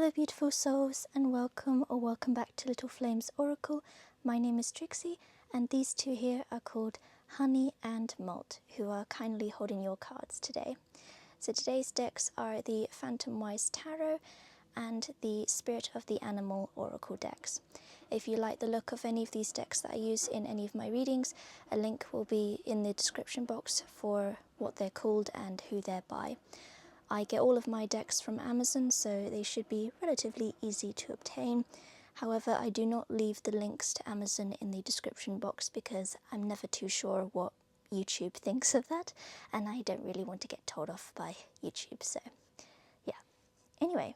Hello beautiful souls, and welcome back to Little Flames Oracle. My name is Trixie, and these two here are called Honey and Malt, who are kindly holding your cards today. So today's decks are the Phantomwise Tarot and the Spirit of the Animal Oracle decks. If you like the look of any of these decks that I use in any of my readings, a link will be in the description box for what they're called and who they're by. I get all of my decks from Amazon, so they should be relatively easy to obtain. However, I do not leave the links to Amazon in the description box because I'm never too sure what YouTube thinks of that, and I don't really want to get told off by YouTube, so yeah. Anyway,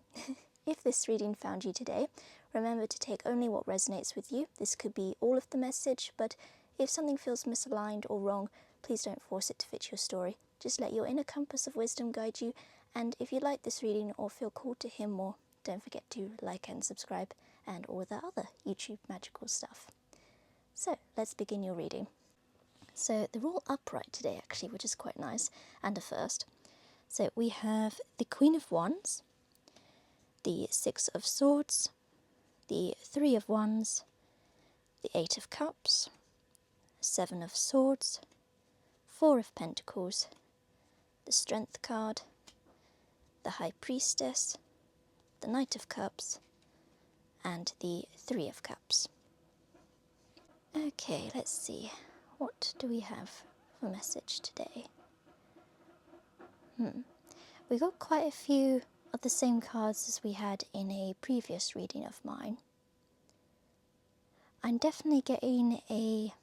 if this reading found you today, remember to take only what resonates with you. This could be all of the message, but if something feels misaligned or wrong, please don't force it to fit your story. Just let your inner compass of wisdom guide you, and if you like this reading or feel called to hear more, don't forget to like and subscribe and all the other YouTube magical stuff. So let's begin your reading. So they're all upright today actually, which is quite nice, and a first. So we have the Queen of Wands, the Six of Swords, the Three of Wands, the Eight of Cups, Seven of Swords, Four of Pentacles, the Strength card, the High Priestess, the Knight of Cups, and the Three of Cups. Okay, let's see. What do we have for message today? We got quite a few of the same cards as we had in a previous reading of mine. I'm definitely getting a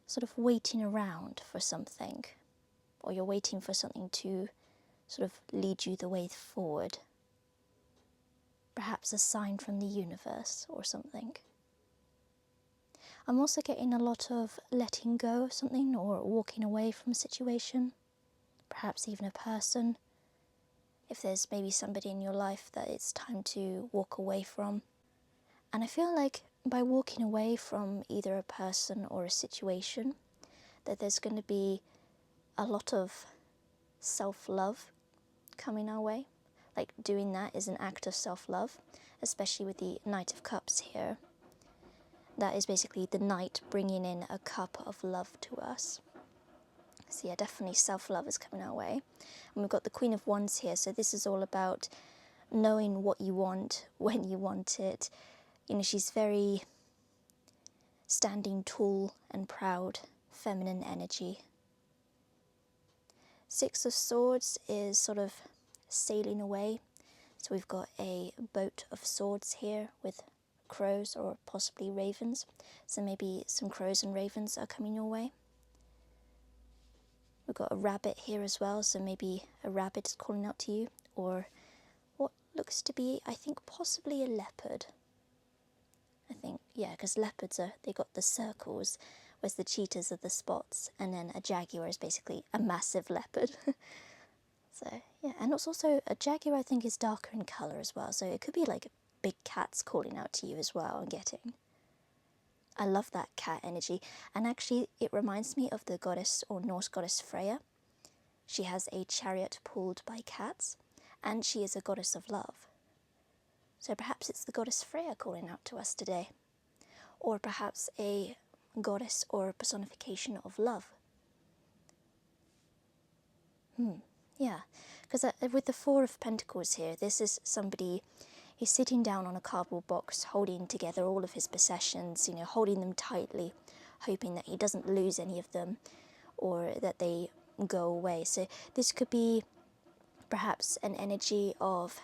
sort of waiting around for something, or you're waiting for something to sort of lead you the way forward. Perhaps a sign from the universe or something. I'm also getting a lot of letting go of something or walking away from a situation, perhaps even a person. If there's maybe somebody in your life that it's time to walk away from. And I feel like by walking away from either a person or a situation, that there's going to be a lot of self-love coming our way. Like doing that is an act of self-love, especially with the Knight of Cups here. That is basically the knight bringing in a cup of love to us. So yeah, definitely self-love is coming our way. And we've got the Queen of Wands here, so this is all about knowing what you want, when you want it. You know, she's very standing tall and proud, feminine energy. Six of Swords is sort of sailing away. So we've got a boat of swords here with crows or possibly ravens. So maybe some crows and ravens are coming your way. We've got a rabbit here as well, so maybe a rabbit is calling out to you, or what looks to be, I think, possibly a leopard. I think, yeah, because leopards they got the circles, whereas the cheetahs are the spots, and then a jaguar is basically a massive leopard. So, yeah, and it's also, a jaguar I think is darker in colour as well, so it could be like big cats calling out to you as well, I'm getting. I love that cat energy, and actually it reminds me of the goddess or Norse goddess Freya. She has a chariot pulled by cats, and she is a goddess of love. So perhaps it's the goddess Freya calling out to us today, or perhaps a goddess or a personification of love. Yeah, because with the Four of Pentacles here, this is somebody. He's sitting down on a cardboard box, holding together all of his possessions, you know, holding them tightly, hoping that he doesn't lose any of them or that they go away. So this could be perhaps an energy of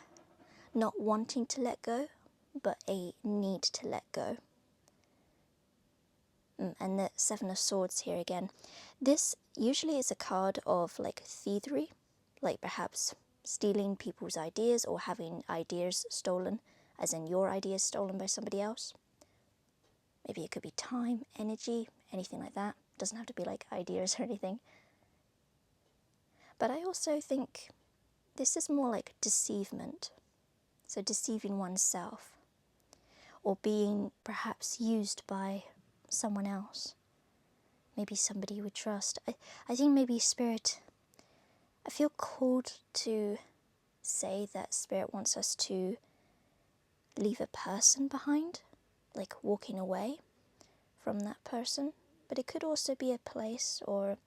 not wanting to let go, but a need to let go. And the Seven of Swords here again. This usually is a card of like thievery, like perhaps stealing people's ideas or having ideas stolen, as in your ideas stolen by somebody else. Maybe it could be time, energy, anything like that. Doesn't have to be like ideas or anything. But I also think this is more like deceivement. So deceiving oneself, or being perhaps used by someone else. Maybe somebody you would trust. I think maybe Spirit, I feel called to say that Spirit wants us to leave a person behind, like walking away from that person. But it could also be a place or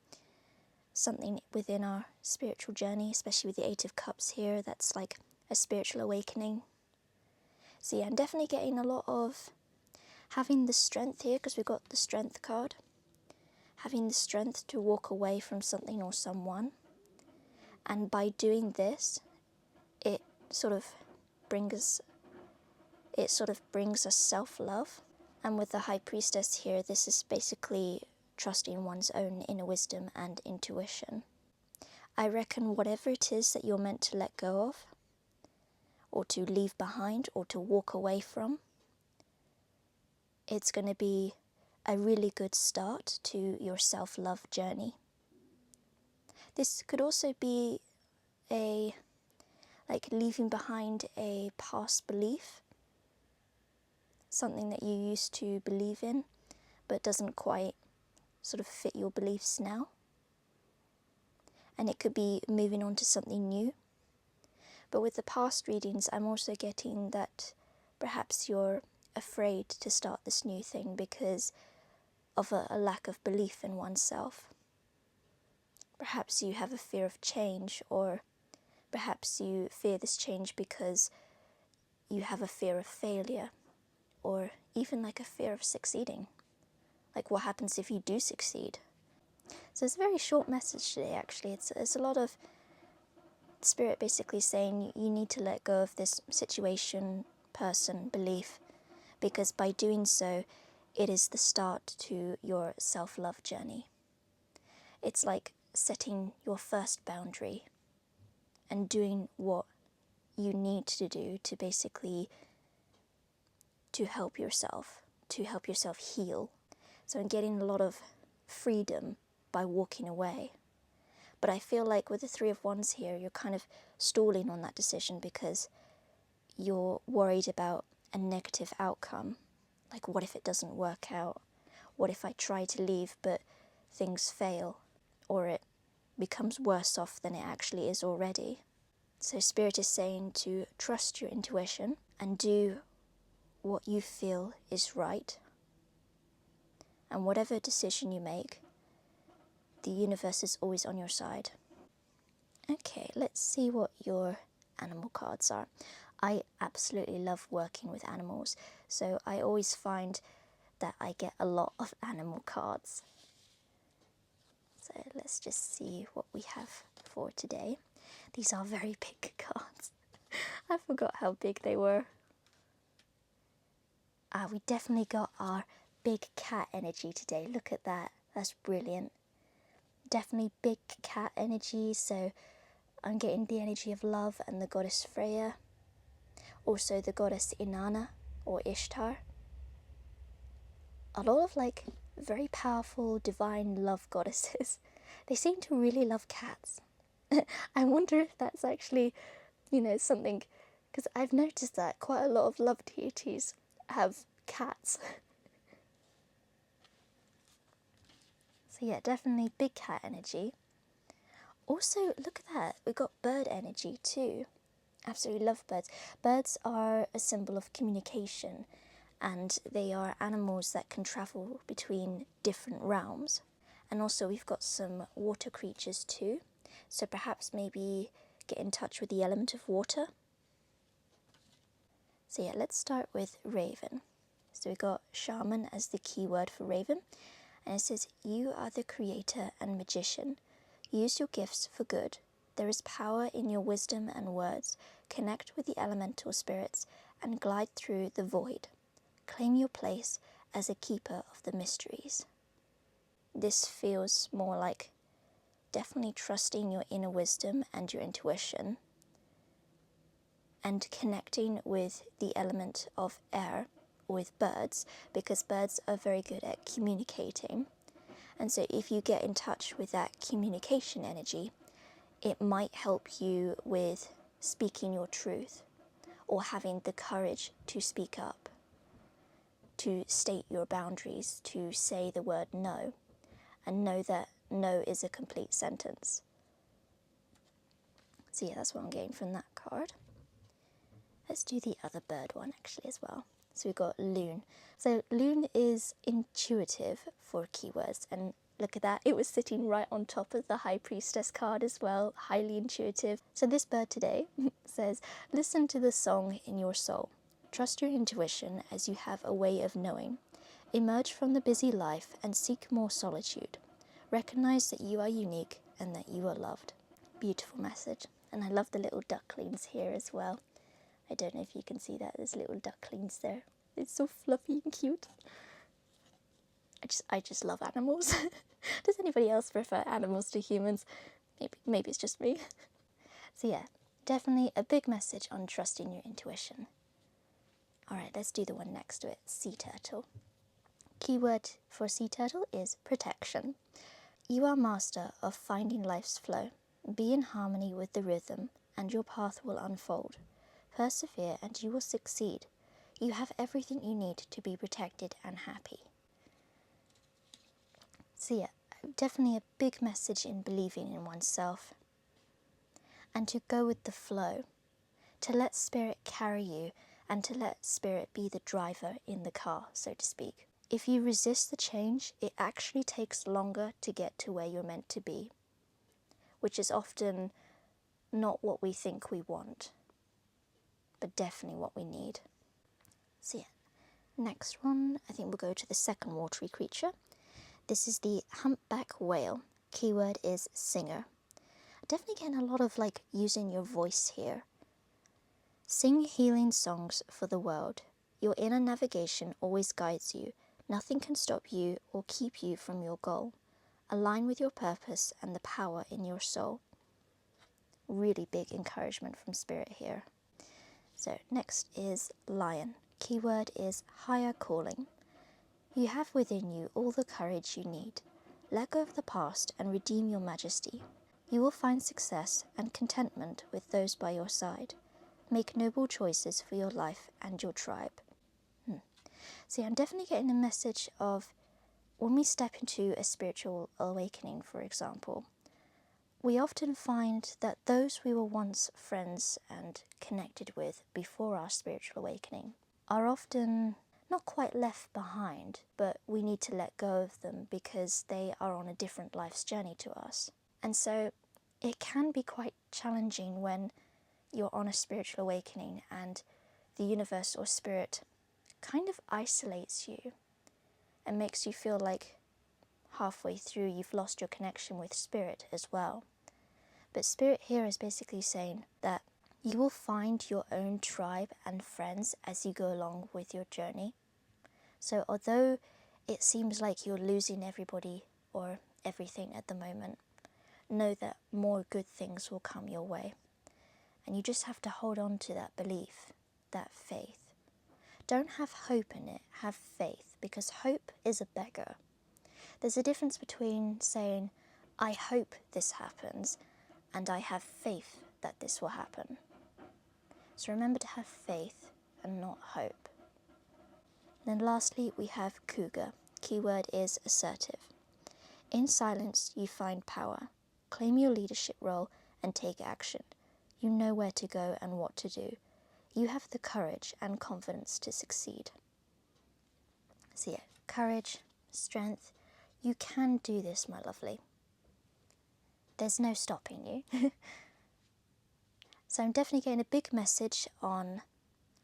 something within our spiritual journey, especially with the Eight of Cups here, that's like a spiritual awakening. So yeah, I'm definitely getting a lot of having the strength here, because we've got the Strength card. Having the strength to walk away from something or someone. And by doing this, it sort of brings us self-love. And with the High Priestess here, this is basically trusting one's own inner wisdom and intuition. I reckon whatever it is that you're meant to let go of, or to leave behind, or to walk away from, it's going to be a really good start to your self-love journey. This could also be like leaving behind a past belief, something that you used to believe in, but doesn't quite sort of fit your beliefs now. And it could be moving on to something new. But with the past readings, I'm also getting that perhaps you're afraid to start this new thing because of a lack of belief in oneself. Perhaps you have a fear of change, or perhaps you fear this change because you have a fear of failure, or even like a fear of succeeding. Like, what happens if you do succeed? So it's a very short message today, actually. It's a lot of Spirit basically saying you need to let go of this situation, person, belief, because by doing so, it is the start to your self-love journey. It's like setting your first boundary and doing what you need to do to basically to help yourself heal. So I'm getting a lot of freedom by walking away. But I feel like with the Three of Wands here, you're kind of stalling on that decision because you're worried about a negative outcome. Like, what if it doesn't work out? What if I try to leave but things fail? Or it becomes worse off than it actually is already? So Spirit is saying to trust your intuition and do what you feel is right. And whatever decision you make, the universe is always on your side. Okay, let's see what your animal cards are. I absolutely love working with animals, so I always find that I get a lot of animal cards. So let's just see what we have for today. These are very big cards. I forgot how big they were. We definitely got our big cat energy today. Look at that. That's brilliant. Definitely big cat energy, so I'm getting the energy of love and the goddess Freya. Also the goddess Inanna or Ishtar. A lot of like very powerful divine love goddesses. They seem to really love cats. I wonder if that's actually, something, because I've noticed that quite a lot of love deities have cats. So yeah, definitely big cat energy. Also, look at that, we've got bird energy too. Absolutely love birds. Birds are a symbol of communication, and they are animals that can travel between different realms. And also we've got some water creatures too, so perhaps maybe get in touch with the element of water. So yeah, let's start with Raven. So we've got Shaman as the key word for Raven, and it says, you are the creator and magician. Use your gifts for good. There is power in your wisdom and words. Connect with the elemental spirits and glide through the void. Claim your place as a keeper of the mysteries. This feels more like definitely trusting your inner wisdom and your intuition and connecting with the element of air, with birds, because birds are very good at communicating. And so if you get in touch with that communication energy, it might help you with speaking your truth or having the courage to speak up, to state your boundaries, to say the word no, and know that no is a complete sentence. So So yeah, that's what I'm getting from that card. Let's do the other bird one actually as well. So we've got loon. So loon is intuitive for keywords, and look at that, it was sitting right on top of the High Priestess card as well, highly intuitive. So this bird today says, listen to the song in your soul. Trust your intuition as you have a way of knowing. Emerge from the busy life and seek more solitude. Recognize that you are unique and that you are loved. Beautiful message. And I love the little ducklings here as well. I don't know if you can see that, there's little ducklings there. It's so fluffy and cute. I just love animals. Does anybody else prefer animals to humans? Maybe it's just me. So yeah, definitely a big message on trusting your intuition. Alright, let's do the one next to it, sea turtle. Keyword for sea turtle is protection. You are master of finding life's flow. Be in harmony with the rhythm and your path will unfold. Persevere and you will succeed. You have everything you need to be protected and happy. So yeah, definitely a big message in believing in oneself and to go with the flow, to let spirit carry you and to let spirit be the driver in the car, so to speak. If you resist the change, it actually takes longer to get to where you're meant to be, which is often not what we think we want, but definitely what we need. So yeah, next one, I think we'll go to the second watery creature. This is the humpback whale. Keyword is singer. Definitely getting a lot of using your voice here. Sing healing songs for the world. Your inner navigation always guides you. Nothing can stop you or keep you from your goal. Align with your purpose and the power in your soul. Really big encouragement from spirit here. So next is lion. Keyword is higher calling. You have within you all the courage you need. Let go of the past and redeem your majesty. You will find success and contentment with those by your side. Make noble choices for your life and your tribe. See, I'm definitely getting a message of when we step into a spiritual awakening, for example, we often find that those we were once friends and connected with before our spiritual awakening are often not quite left behind, but we need to let go of them because they are on a different life's journey to us. And so it can be quite challenging when you're on a spiritual awakening and the universe or spirit kind of isolates you and makes you feel like halfway through you've lost your connection with spirit as well. But spirit here is basically saying that you will find your own tribe and friends as you go along with your journey. So although it seems like you're losing everybody or everything at the moment, know that more good things will come your way. And you just have to hold on to that belief, that faith. Don't have hope in it, have faith, because hope is a beggar. There's a difference between saying, I hope this happens, and I have faith that this will happen. So remember to have faith and not hope. Then lastly, we have cougar. Keyword is assertive. In silence, you find power. Claim your leadership role and take action. You know where to go and what to do. You have the courage and confidence to succeed. So yeah, courage, strength. You can do this, my lovely. There's no stopping you. So I'm definitely getting a big message on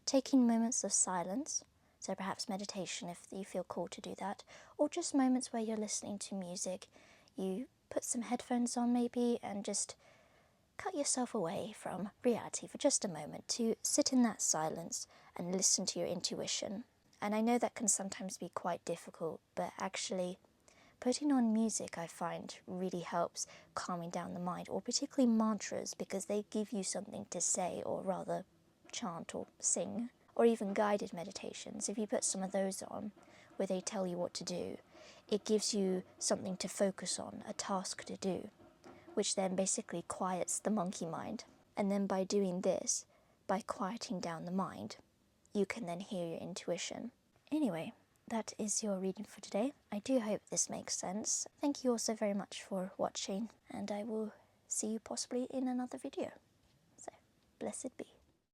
taking moments of silence. So perhaps meditation if you feel called to do that. Or just moments where you're listening to music. You put some headphones on maybe and just cut yourself away from reality for just a moment to sit in that silence and listen to your intuition. And I know that can sometimes be quite difficult, but actually putting on music I find really helps calming down the mind, or particularly mantras, because they give you something to say, or rather chant or sing, or even guided meditations. If you put some of those on where they tell you what to do, it gives you something to focus on, a task to do, which then basically quiets the monkey mind. And then by doing this, by quieting down the mind, you can then hear your intuition. Anyway, that is your reading for today. I do hope this makes sense. Thank you all so very much for watching, and I will see you possibly in another video. Blessed be.